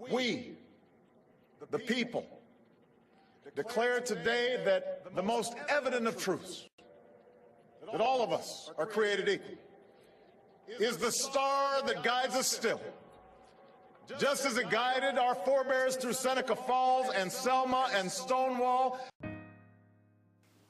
We, the people, declare today that the most evident of truths, that all of us are created equal, is the star that guides us still, just as it guided our forebears through Seneca Falls and Selma and Stonewall.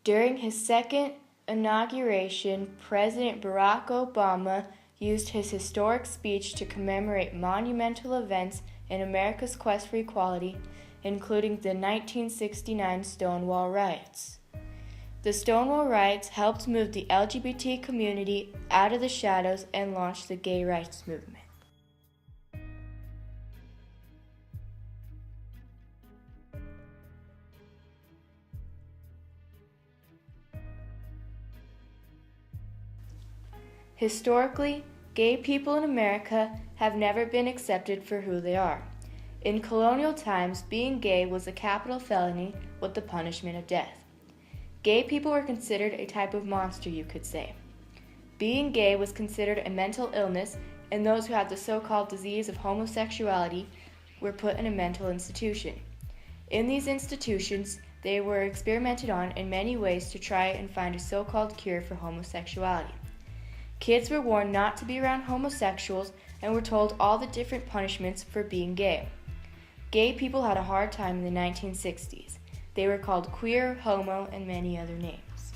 During his second inauguration, President Barack Obama used his historic speech to commemorate monumental events in America's quest for equality, including the 1969 Stonewall Riots. The Stonewall Riots helped move the LGBT community out of the shadows and launch the gay rights movement. Historically, gay people in America have never been accepted for who they are. In colonial times, being gay was a capital felony with the punishment of death. Gay people were considered a type of monster, you could say. Being gay was considered a mental illness, and those who had the so-called disease of homosexuality were put in a mental institution. In these institutions, they were experimented on in many ways to try and find a so-called cure for homosexuality. Kids were warned not to be around homosexuals and were told all the different punishments for being gay. Gay people had a hard time in the 1960s. They were called queer, homo, and many other names.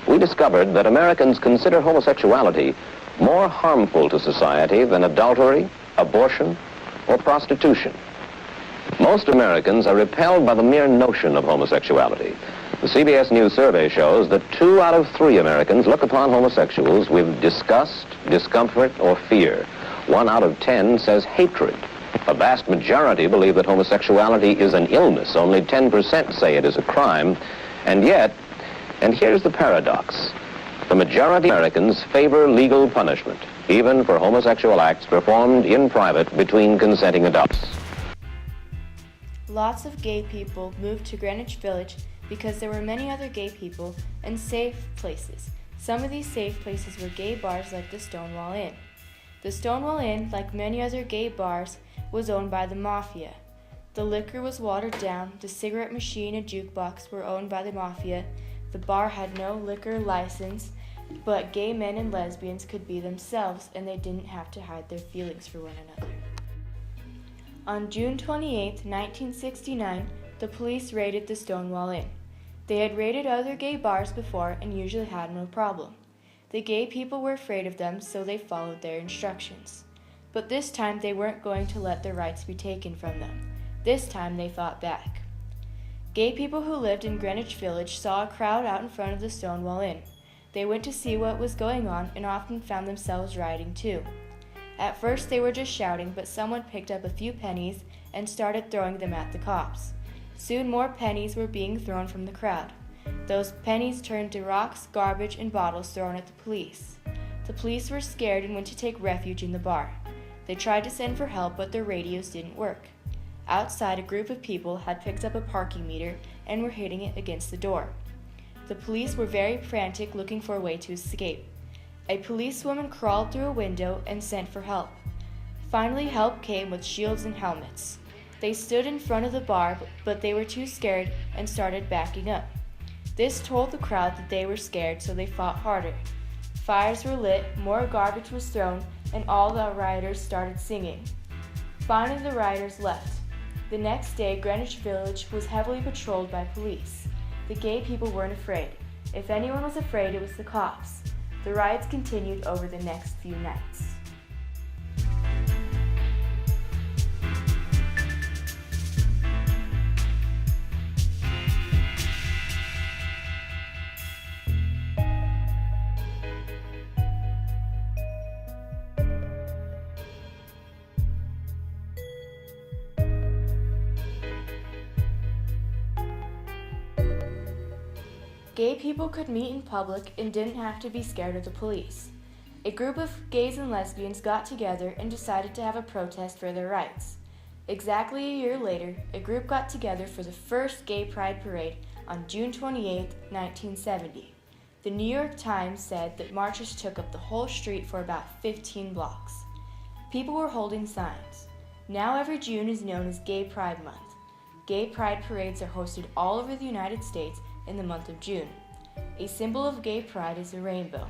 We discovered that Americans consider homosexuality more harmful to society than adultery, abortion, or prostitution. Most Americans are repelled by the mere notion of homosexuality. The CBS News survey shows that 2 out of 3 Americans look upon homosexuals with disgust, discomfort, or fear. 1 out of 10 says hatred. A vast majority believe that homosexuality is an illness. Only 10% say it is a crime. And yet, and here's the paradox, the majority of Americans favor legal punishment, even for homosexual acts performed in private between consenting adults. Lots of gay people moved to Greenwich Village because there were many other gay people and safe places. Some of these safe places were gay bars like the Stonewall Inn. The Stonewall Inn, like many other gay bars, was owned by the mafia. The liquor was watered down, the cigarette machine and jukebox were owned by the mafia, the bar had no liquor license, but gay men and lesbians could be themselves and they didn't have to hide their feelings for one another. On June 28, 1969, the police raided the Stonewall Inn. They had raided other gay bars before and usually had no problem. The gay people were afraid of them, so they followed their instructions. But this time they weren't going to let their rights be taken from them. This time they fought back. Gay people who lived in Greenwich Village saw a crowd out in front of the Stonewall Inn. They went to see what was going on and often found themselves rioting too. At first they were just shouting, but someone picked up a few pennies and started throwing them at the cops. Soon more pennies were being thrown from the crowd. Those pennies turned to rocks, garbage, and bottles thrown at the police. The police were scared and went to take refuge in the bar. They tried to send for help, but their radios didn't work. Outside, a group of people had picked up a parking meter and were hitting it against the door. The police were very frantic, looking for a way to escape. A policewoman crawled through a window and sent for help. Finally, help came with shields and helmets. They stood in front of the bar, but they were too scared and started backing up. This told the crowd that they were scared, so they fought harder. Fires were lit, more garbage was thrown, and all the rioters started singing. Finally, the rioters left. The next day, Greenwich Village was heavily patrolled by police. The gay people weren't afraid. If anyone was afraid, it was the cops. The riots continued over the next few nights. Gay people could meet in public and didn't have to be scared of the police. A group of gays and lesbians got together and decided to have a protest for their rights. Exactly a year later, a group got together for the first Gay Pride Parade on June 28, 1970. The New York Times said that marchers took up the whole street for about 15 blocks. People were holding signs. Now every June is known as Gay Pride Month. Gay Pride parades are hosted all over the United States in the month of June. A symbol of gay pride is a rainbow.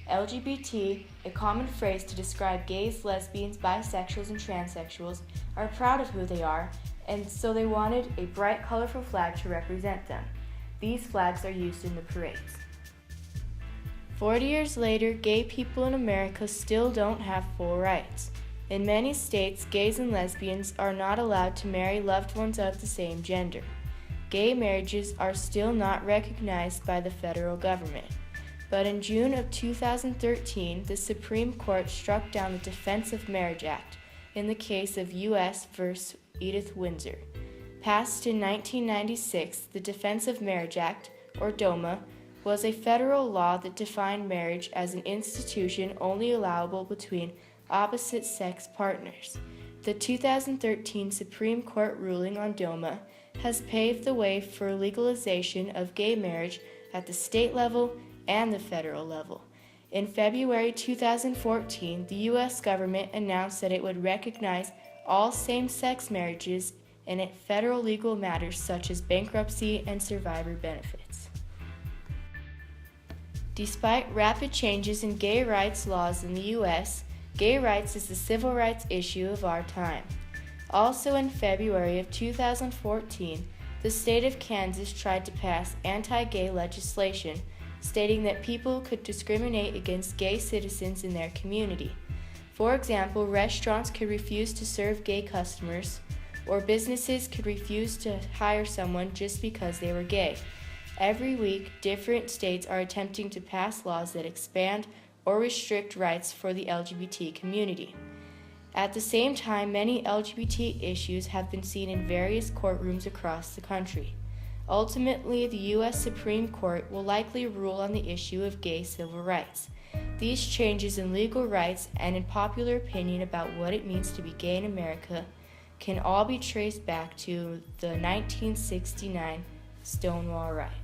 LGBT, a common phrase to describe gays, lesbians, bisexuals, and transsexuals, are proud of who they are, and so they wanted a bright, colorful flag to represent them. These flags are used in the parades. 40 years later, gay people in America still don't have full rights. In many states, gays and lesbians are not allowed to marry loved ones of the same gender. Gay marriages are still not recognized by the federal government. But in June of 2013, the Supreme Court struck down the Defense of Marriage Act in the case of U.S. v. Edith Windsor. Passed in 1996, the Defense of Marriage Act, or DOMA, was a federal law that defined marriage as an institution only allowable between opposite-sex partners. The 2013 Supreme Court ruling on DOMA has paved the way for legalization of gay marriage at the state level and the federal level. In February 2014, the U.S. government announced that it would recognize all same-sex marriages in federal legal matters such as bankruptcy and survivor benefits. Despite rapid changes in gay rights laws in the U.S., gay rights is the civil rights issue of our time. Also in February of 2014, the state of Kansas tried to pass anti-gay legislation, stating that people could discriminate against gay citizens in their community. For example, restaurants could refuse to serve gay customers, or businesses could refuse to hire someone just because they were gay. Every week, different states are attempting to pass laws that expand or restrict rights for the LGBT community. At the same time, many LGBT issues have been seen in various courtrooms across the country. Ultimately, the U.S. Supreme Court will likely rule on the issue of gay civil rights. These changes in legal rights and in popular opinion about what it means to be gay in America can all be traced back to the 1969 Stonewall Riots.